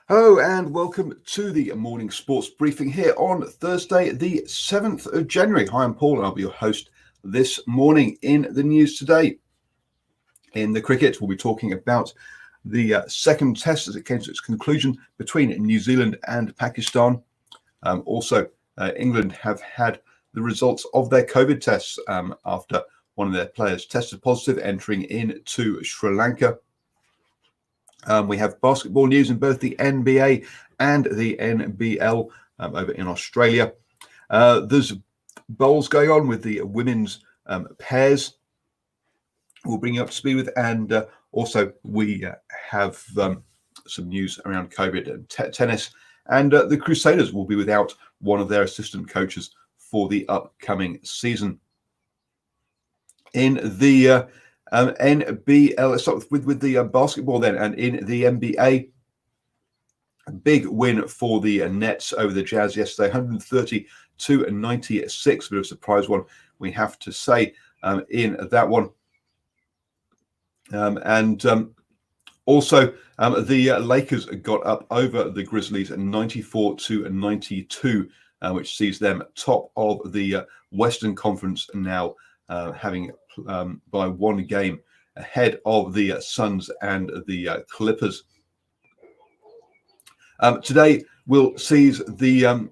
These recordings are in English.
Hello and welcome to the morning sports briefing here on Thursday, the 7th of January. Hi, I'm Paul and I'll be your host this morning. In the news today, in the cricket, we'll be talking about the second test as it came to its conclusion between New Zealand and Pakistan. England have had the results of their COVID tests after one of their players tested positive entering into Sri Lanka. We have basketball news in both the NBA and the NBL over in Australia. There's bowls going on with the women's pairs. We'll bring you up to speed with, and also we have some news around COVID and tennis. And the Crusaders will be without one of their assistant coaches for the upcoming season. In the NBL, let's start with the basketball then. And in the NBA, a big win for the Nets over the Jazz yesterday, 130-96, a bit of a surprise one, we have to say, in that one. Also, the Lakers got up over the Grizzlies 94-92, which sees them top of the Western Conference now, having by one game ahead of the Suns and the Clippers. Today, we'll see the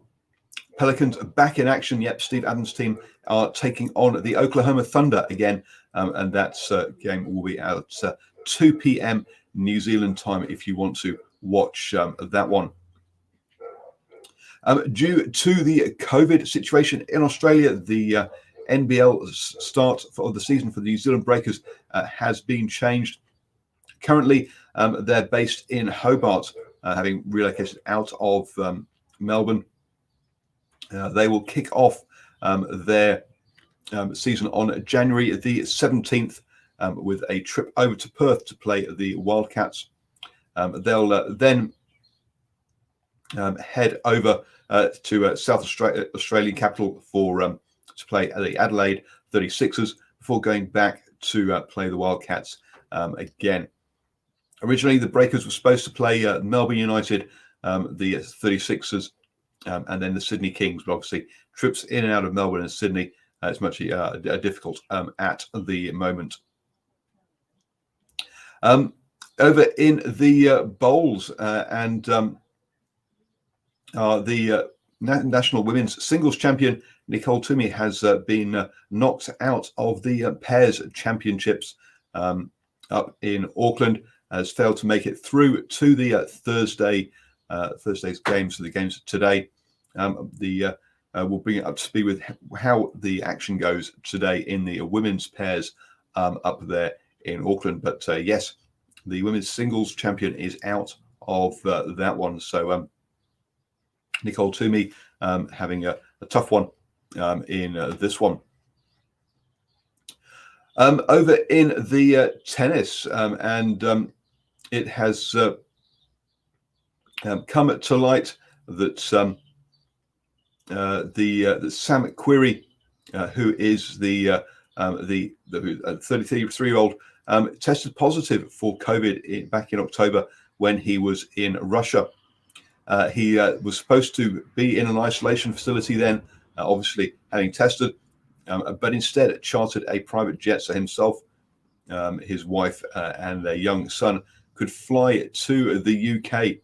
Pelicans back in action. Yep, Steve Adams' team are taking on the Oklahoma Thunder again, and that game will be at 2 p.m. New Zealand time if you want to watch that one. Due to the COVID situation in Australia, the NBL start for the season for the New Zealand Breakers has been changed. Currently, they're based in Hobart, having relocated out of Melbourne. They will kick off their season on January the 17th with a trip over to Perth to play the Wildcats. They'll then head over to South Australian capital for to play the Adelaide 36ers before going back to play the Wildcats again. Originally, the Breakers were supposed to play Melbourne United, the 36ers, and then the Sydney Kings. But obviously, trips in and out of Melbourne and Sydney is much difficult at the moment. Over in the bowls and the national women's singles champion Nicole Twomey has been knocked out of the pairs championships up in Auckland, has failed to make it through to the Thursday's games, the games today. We'll bring it up to speed with how the action goes today in the women's pairs up there in Auckland. But yes, the women's singles champion is out of that one. So Nicole Twomey having a tough one in this one. Over in the tennis, and it has come to light that that Sam Querrey, who is the 33-year-old, tested positive for COVID back in October when he was in Russia. He was supposed to be in an isolation facility then, obviously having tested, but instead chartered a private jet so himself, his wife, and their young son could fly to the UK.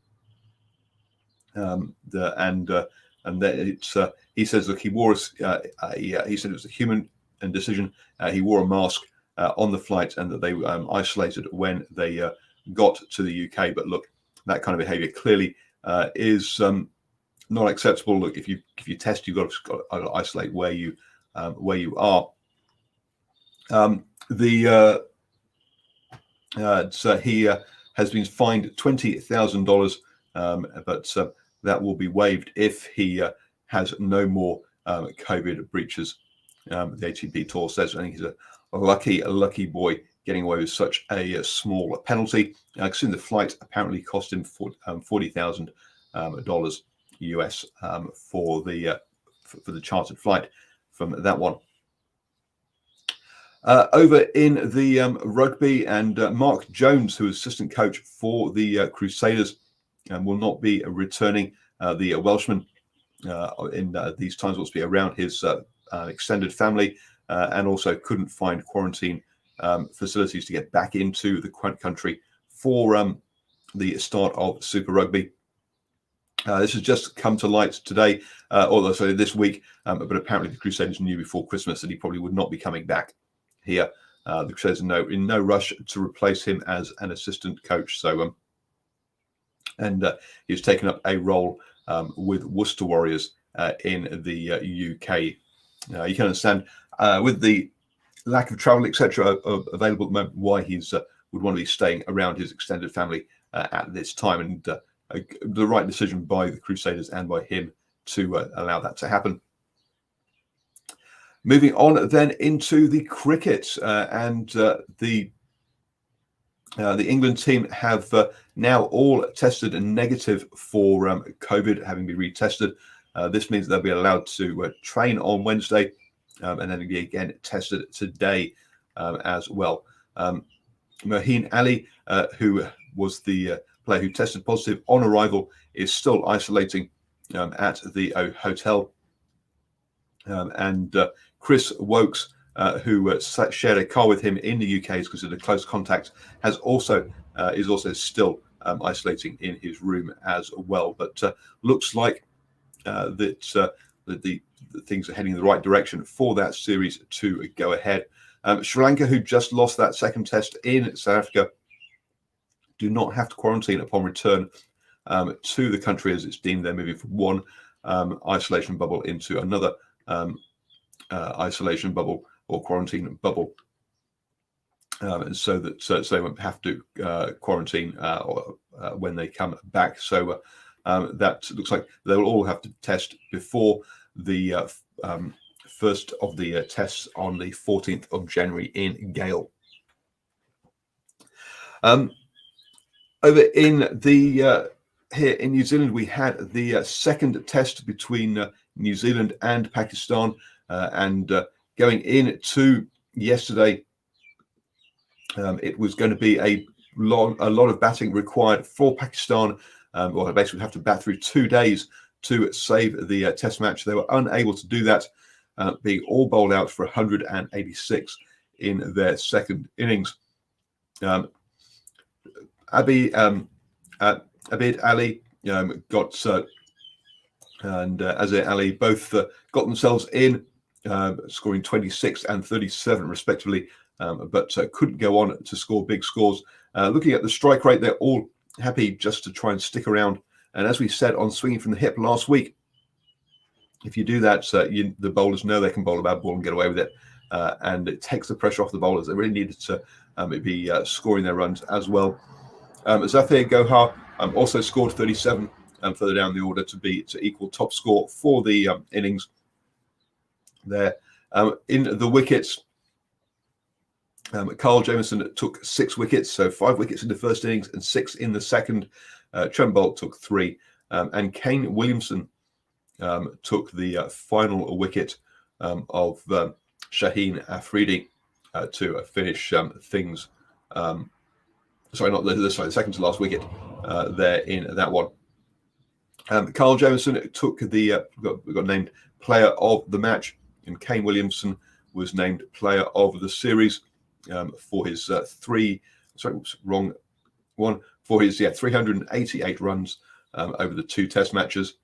He says, look, he wore he said it was a human decision. He wore a mask on the flight, and that they isolated when they got to the UK. But look, that kind of behaviour clearly is not acceptable. Look, if you test, you've got to isolate where you are. He has been fined $20,000, but that will be waived if he has no more COVID breaches. The ATP Tour says I think he's a lucky boy getting away with such a small penalty. I assume the flight apparently cost him $40,000 US for the chartered flight from that one. Over in the rugby, and Mark Jones, who is assistant coach for the Crusaders, will not be returning. The Welshman in these times wants to be around his extended family, and also couldn't find quarantine facilities to get back into the country for the start of Super Rugby. This has just come to light today, or sorry, this week, but apparently the Crusaders knew before Christmas that he probably would not be coming back here. The Crusaders are in no rush to replace him as an assistant coach. So, he's taken up a role with Worcester Warriors in the UK. You can understand with the lack of travel, etc., available at the moment, why he's would want to be staying around his extended family at this time, and the right decision by the Crusaders and by him to allow that to happen. Moving on then into the cricket, and the England team have now all tested negative for COVID, having been retested. This means they'll be allowed to train on Wednesday, and then be again tested today as well. Moeen Ali, who was the player who tested positive on arrival, is still isolating at the hotel. And Chris Wokes, who shared a car with him in the UK, is considered a close contact, is also still isolating in his room as well. But looks like that the things are heading in the right direction for that series to go ahead. Sri Lanka, who just lost that second test in South Africa, do not have to quarantine upon return to the country, as it's deemed they're moving from one isolation bubble into another isolation bubble or quarantine bubble, and so they won't have to quarantine when they come back. So that looks like they will all have to test before the first of the tests on the 14th of January in Gale. Over in the here in New Zealand, we had the second test between New Zealand and Pakistan, and going into yesterday, it was going to be a lot of batting required for Pakistan. Well, they basically have to bat through 2 days to save the test match. They were unable to do that, being all bowled out for 186 in their second innings. Abid Ali got and Azhar Ali both got themselves in, scoring 26 and 37 respectively, but couldn't go on to score big scores. Looking at the strike rate, they're all happy just to try and stick around. And as we said on Swinging from the Hip last week, if you do that, the bowlers know they can bowl a bad ball and get away with it, and it takes the pressure off the bowlers. They really needed to be scoring their runs as well. Zafir Gohar also scored 37 further down the order to equal top score for the innings there. In the wickets, Carl Jamieson took 6 wickets, so 5 wickets in the first innings and 6 in the second. Trent Boult took 3, and Kane Williamson took the final wicket of Shaheen Afridi to finish things. The second to last wicket there in that one. Carl Jamieson took the got named player of the match, and Kane Williamson was named player of the series for his 388 runs over the 2 test matches,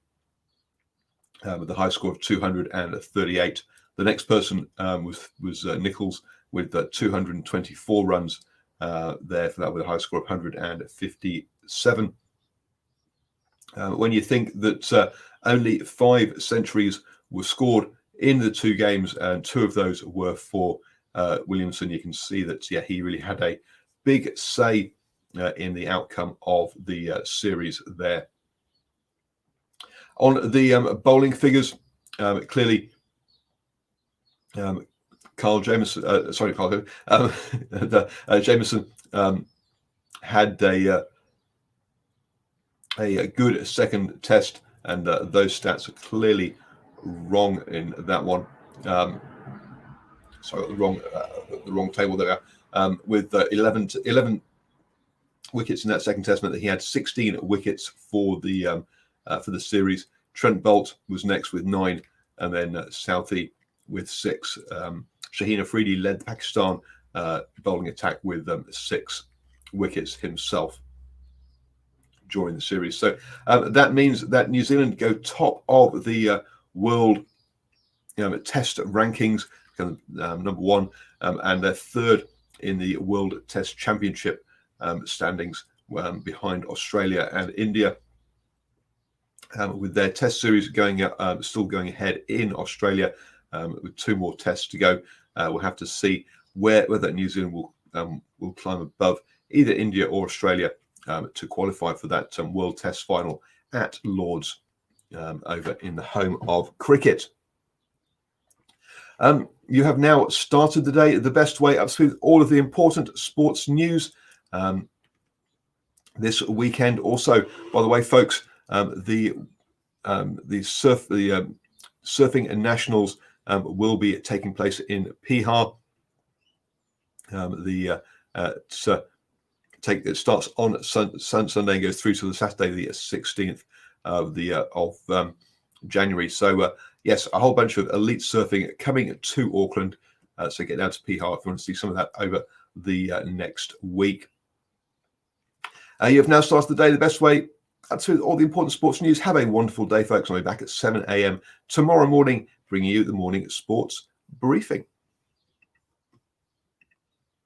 with the high score of 238. The next person was Nichols with 224 runs there for that, with a high score of 157. When you think that only 5 centuries were scored in the 2 games, and 2 of those were for Williamson, you can see that he really had a big say in the outcome of the series there. On the bowling figures, clearly Carl Jamieson, Jamieson had a good second test, and those stats are clearly wrong in that one. Sorry, the wrong table there. With 11 wickets in that second test meant that he had 16 wickets for the series. Trent Boult was next with 9, and then Southee with 6. Shaheen Afridi led the Pakistan bowling attack with 6 wickets himself during the series. So that means that New Zealand go top of the world test rankings, number 1, and they're 3rd in the World Test Championship standings, behind Australia and India, with their test series still going ahead in Australia, with 2 more tests to go. We'll have to see whether New Zealand will climb above either India or Australia to qualify for that World Test final at Lord's, over in the home of cricket. You have now started the day the best way, up to all of the important sports news this weekend. Also, by the way, folks, the surfing and nationals will be taking place in Pihar. It starts on Sunday and goes through to the Saturday, the 16th of January. So yes, a whole bunch of elite surfing coming to Auckland. So get down to Pihar if you want to see some of that over the next week. You have now started the day the best way. That's all the important sports news. Have a wonderful day, folks. I'll be back at 7 a.m. tomorrow morning, bringing you the morning sports briefing.